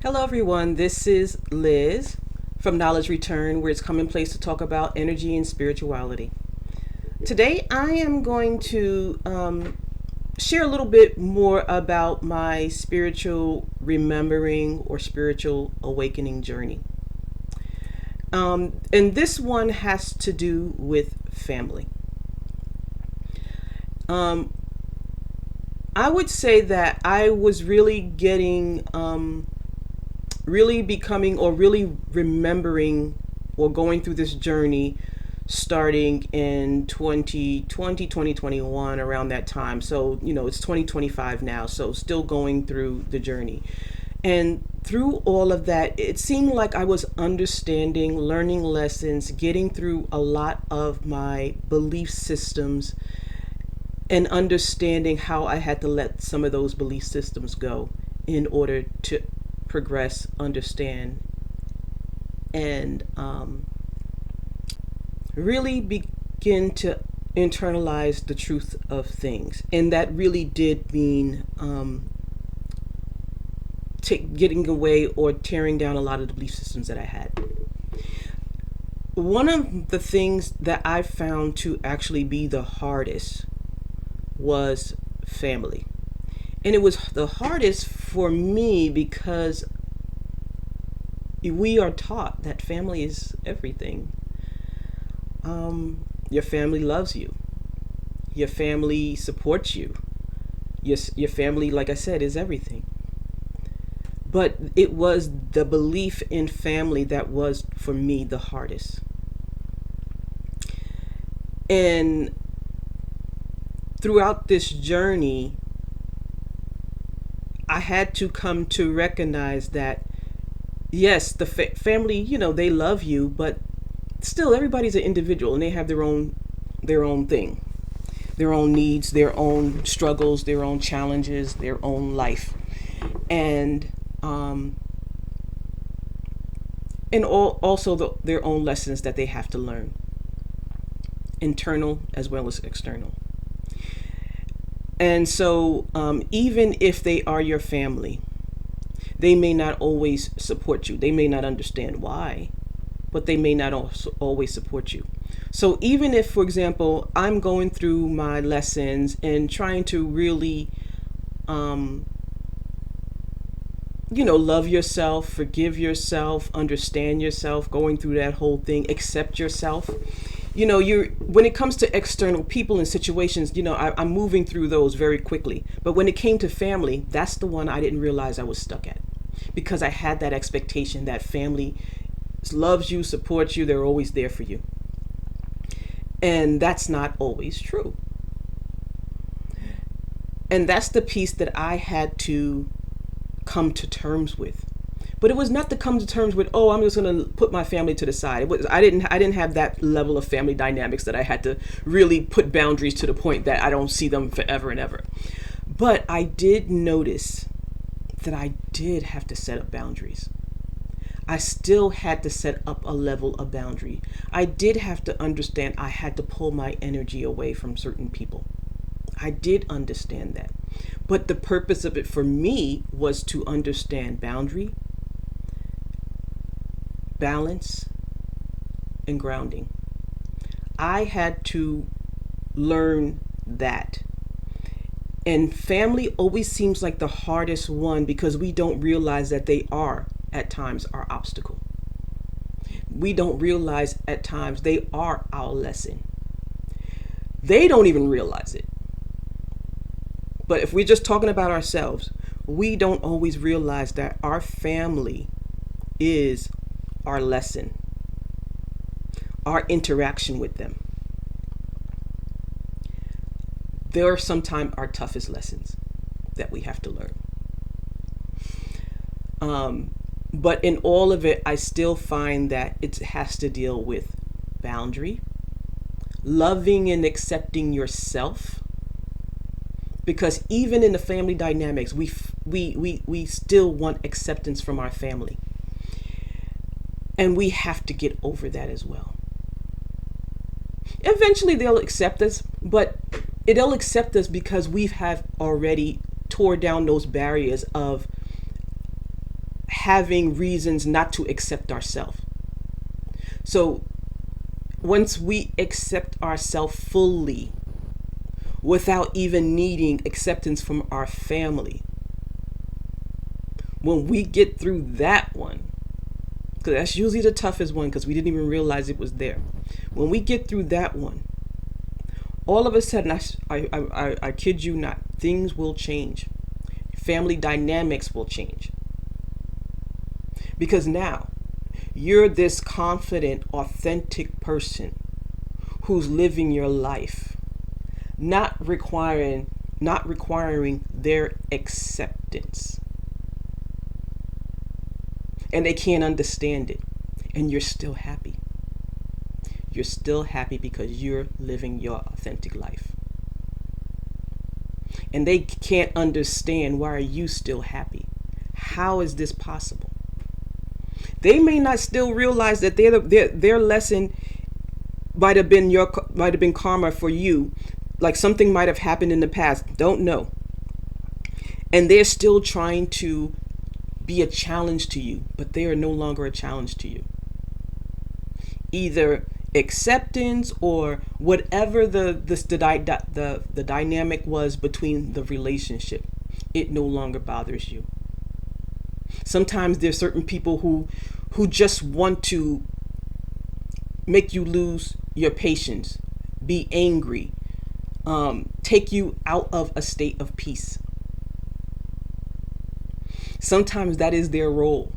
Hello, everyone. This is Liz from Knowledge Return, where it's commonplace to talk about energy and spirituality. Today, I am going to share a little bit more about my spiritual remembering or spiritual awakening journey. And this one has to do with family. I would say that I was really really becoming or really remembering or going through this journey starting in 2021 around that time. So, it's 2025 now, so still going through the journey. And through all of that, it seemed like I was understanding, learning lessons, getting through a lot of my belief systems and understanding how I had to let some of those belief systems go in order to progress, understand, and really begin to internalize the truth of things. And that really did mean getting away or tearing down a lot of the belief systems that I had. One of the things that I found to actually be the hardest was family. And it was the hardest for me because we are taught that family is everything. Your family loves you. Your family supports you. Your family, like I said, is everything. But it was the belief in family that was, for me, the hardest. And throughout this journey, I had to come to recognize that, yes, the family, they love you, but still everybody's an individual and they have their own thing, their own needs, their own struggles, their own challenges, their own life. And also their own lessons that they have to learn, internal as well as external. And so even if they are your family, they may not always support you. They may not understand why, but they may not also always support you. So even if, for example, I'm going through my lessons and trying to really, love yourself, forgive yourself, understand yourself, going through that whole thing, accept yourself. When it comes to external people and situations, I'm moving through those very quickly. But when it came to family, that's the one I didn't realize I was stuck at, because I had that expectation that family loves you, supports you, they're always there for you. And that's not always true. And that's the piece that I had to come to terms with. But it was not to come to terms with, oh, I'm just going to put my family to the side. I didn't have that level of family dynamics that I had to really put boundaries to the point that I don't see them forever and ever. But I did notice that I did have to set up boundaries. I still had to set up a level of boundary. I did have to understand I had to pull my energy away from certain people. I did understand that. But the purpose of it for me was to understand boundary, balance, and grounding. I had to learn that. And family always seems like the hardest one because we don't realize that they are, at times, our obstacle. We don't realize at times they are our lesson. They don't even realize it. But if we're just talking about ourselves, we don't always realize that our family is our lesson, our interaction with them. They are sometimes our toughest lessons that we have to learn. But in all of it, I still find that it has to deal with boundary, loving and accepting yourself. Because even in the family dynamics, we still want acceptance from our family. And we have to get over that as well. Eventually they'll accept us, but they'll accept us because we have already tore down those barriers of having reasons not to accept ourselves. So once we accept ourselves fully, without even needing acceptance from our family, when we get through that one, because that's usually the toughest one, because we didn't even realize it was there. When we get through that one, all of a sudden, I kid you not, things will change. Family dynamics will change. Because now you're this confident, authentic person who's living your life, not requiring their acceptance. And they can't understand it. And you're still happy. You're still happy because you're living your authentic life. And they can't understand, why are you still happy? How is this possible? They may not still realize that their lesson might have been karma for you. Like something might have happened in the past. Don't know. And they're still trying to be a challenge to you, but they are no longer a challenge to you. Either acceptance or whatever the dynamic was between the relationship, it no longer bothers you. Sometimes there's certain people who just want to make you lose your patience, be angry, take you out of a state of peace. Sometimes that is their role.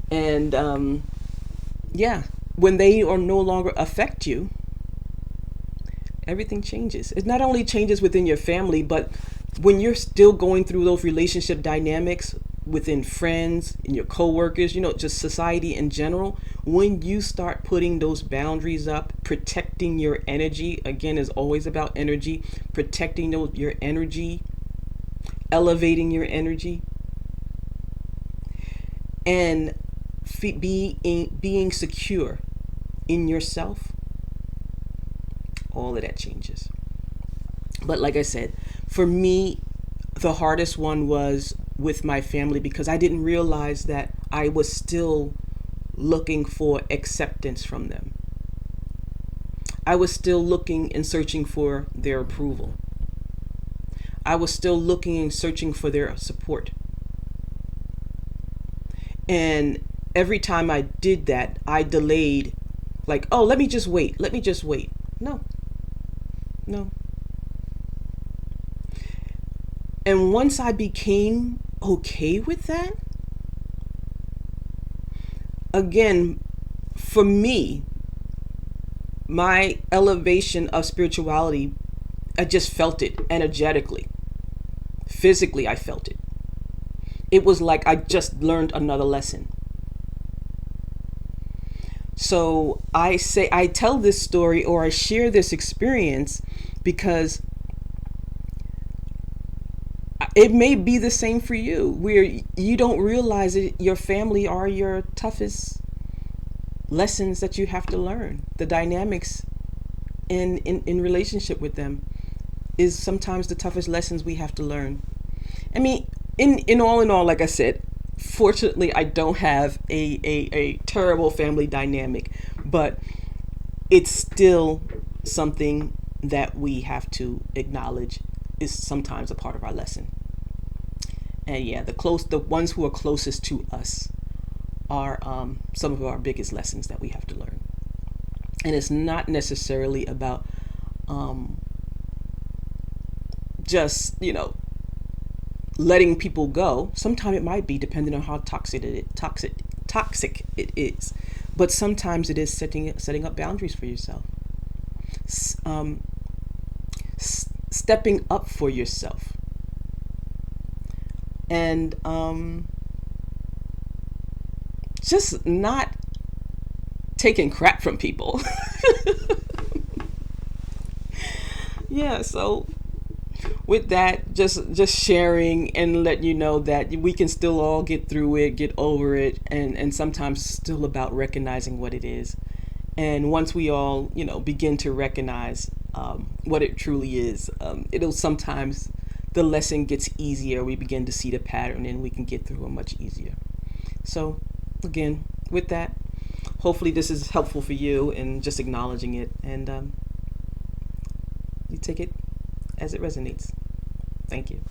And when they are no longer affect you, everything changes. It not only changes within your family, but when you're still going through those relationship dynamics within friends and your coworkers, just society in general, when you start putting those boundaries up, protecting your energy, again, is always about energy, protecting your energy, elevating your energy, and being secure in yourself, all of that changes. But like I said, for me, the hardest one was with my family, because I didn't realize that I was still looking for acceptance from them. I was still looking and searching for their approval. I was still looking and searching for their support. And every time I did that, I delayed, like, oh, let me just wait. No. And once I became okay with that, again, for me, my elevation of spirituality, I just felt it energetically. Physically, I felt it. It was like I just learned another lesson. So I tell this story, or I share this experience, because it may be the same for you, where you don't realize it. Your family are your toughest lessons that you have to learn. The dynamics in relationship with them is sometimes the toughest lessons we have to learn. I mean, in all, like I said, fortunately, I don't have a terrible family dynamic, but it's still something that we have to acknowledge is sometimes a part of our lesson. And yeah, the ones who are closest to us are some of our biggest lessons that we have to learn. And it's not necessarily about just, letting people go. Sometimes it might be, depending on how toxic it is. But sometimes it is setting up boundaries for yourself. Stepping up for yourself. And just not taking crap from people. Yeah, so with that, just sharing and letting you know that we can still all get through it, get over it, and sometimes it's still about recognizing what it is. And once we all, begin to recognize what it truly is, it'll sometimes, the lesson gets easier. We begin to see the pattern and we can get through it much easier. So again, with that, hopefully this is helpful for you in just acknowledging it, and you take it as it resonates. Thank you.